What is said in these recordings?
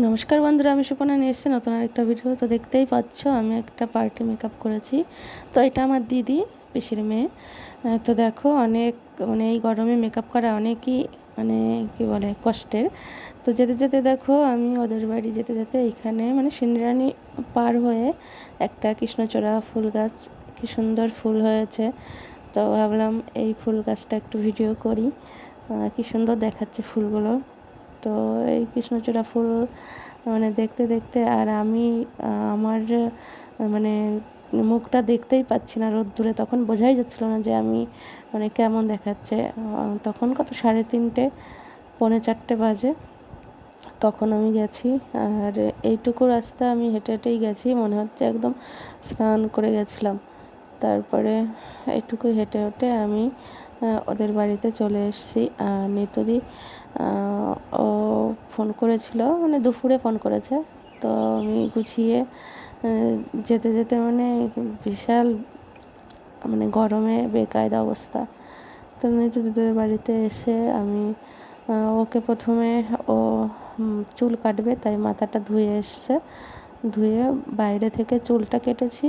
নমস্কার বন্ধুরা, আমি সুপর্ণা নিয়ে এসেছি নতুন আরেকটা ভিডিও। তো দেখতেই পাচ্ছ আমি একটা পার্টি মেকআপ করেছি। তো এটা আমার দিদি, পিসির মেয়ে। তো দেখো, অনেক মানে এই গরমে মেকআপ করা অনেকই মানে কী বলে কষ্টের। তো যেতে যেতে দেখো আমি ওদের বাড়ি যেতে যেতে এইখানে মানে সিন্দ্রাণী পার হয়ে একটা কৃষ্ণচূড়া ফুল গাছ, কী সুন্দর ফুল হয়েছে। তো ভাবলাম এই ফুল গাছটা একটু ভিডিও করি, কী সুন্দর দেখাচ্ছে ফুলগুলো। তো এই কৃষ্ণচূড়া ফুল মানে দেখতে দেখতে আর আমি আমার মানে মুখটা দেখতেই পাচ্ছি না রোদ্দুরে, তখন বোঝাই যাচ্ছিলো না যে আমি মানে কেমন দেখাচ্ছে। তখন কত 3:30 পৌনে 4 বাজে। তখন আমি গেছি, আর এইটুকু রাস্তা আমি হেঁটে হেঁটেই গেছি, মনে হচ্ছে একদম স্নান করে গেছিলাম। তারপরে এইটুকু হেঁটে হেঁটে আমি ওদের বাড়িতে চলে এসেছি। নিতুদি ও ফোন করেছিল, মানে দুপুরে ফোন করেছে। তো আমি গুছিয়ে যেতে যেতে মানে বিশাল মানে গরমে বেকায়দা অবস্থা। তো নিতুদিদের বাড়িতে এসে আমি ওকে প্রথমে ও চুল কাটবে তাই মাথাটা ধুয়ে এসছে, ধুয়ে বাইরে থেকে চুলটা কেটেছি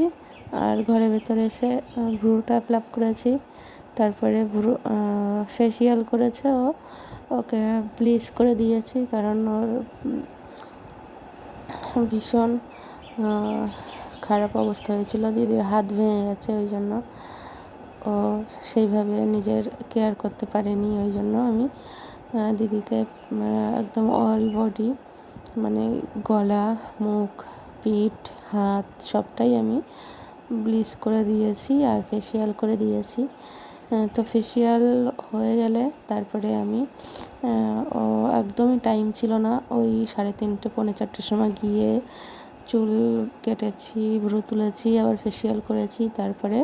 আর ঘরের ভেতরে এসে ভ্রুটা প্লাক করেছি। তারপরে ভ্রু ফেসিয়াল করেছে ও, ওকে ব্লিচ করে দিয়েছি, কারণ ওর ভীষণ খারাপ অবস্থা হয়েছিল, দিদির হাত ভেঙে গেছে, ওই জন্য ও সেইভাবে নিজের কেয়ার করতে পারেনি। ওই জন্য আমি দিদিকে একদম অল বডি মানে গলা, মুখ, পিঠ, হাত সবটাই আমি ব্লিচ করে দিয়েছি আর ফেসিয়াল করে দিয়েছি। তো ফেসিয়াল হয়ে গেলে তারপরে আমি ও একদমই টাইম ছিল না, ওই 3:30 পৌনে 4টের সময় গিয়ে চুল কেটেছি, ভ্রু তুলেছি, আবার ফেসিয়াল করেছি। তারপরে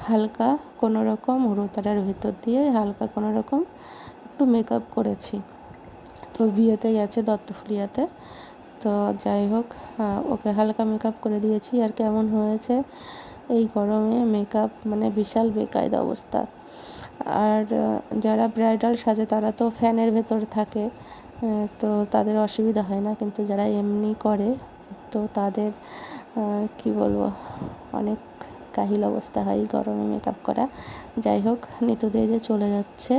হালকা কোনো রকম হুড়োতাড়ার ভেতর দিয়ে হালকা কোনো রকম একটু মেকআপ করেছি। তো বিয়েতে গেছে দত্তফুলিয়াতে। তো যাই হোক, ওকে হালকা মেকআপ করে দিয়েছি। আর কেমন হয়েছে এই গরমে মেকআপ, মানে বিশাল বেকায়দা অবস্থা। আর যারা ব্রাইডাল সাজে তারা তো ফ্যানের ভেতর থাকে, তো তাদের অসুবিধা হয় না, কিন্তু যারা এমনি করে তো তাদের কি বলবো, অনেক কাহিল অবস্থা হয় গরমে মেকআপ করা। যাই হোক, নিতুদে যে চলে যাচ্ছে,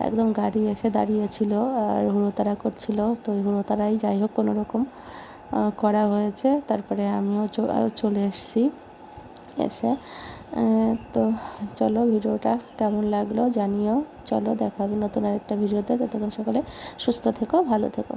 একদম গাড়ি এসে দাঁড়িয়েছিল আর হুড়োতাড়া করছিল। তো ওই হুড়োতাড়াই যাই হোক কোনো রকম করা হয়েছে। তারপরে আমিও চলে এসেছি। এসে তো চলো, ভিডিওটা কেমন লাগলো জানিও। চলো, দেখা হবে নতুন আরেকটা ভিডিওতে। ততক্ষণ সকলে সুস্থ থেকো, ভালো থেকো।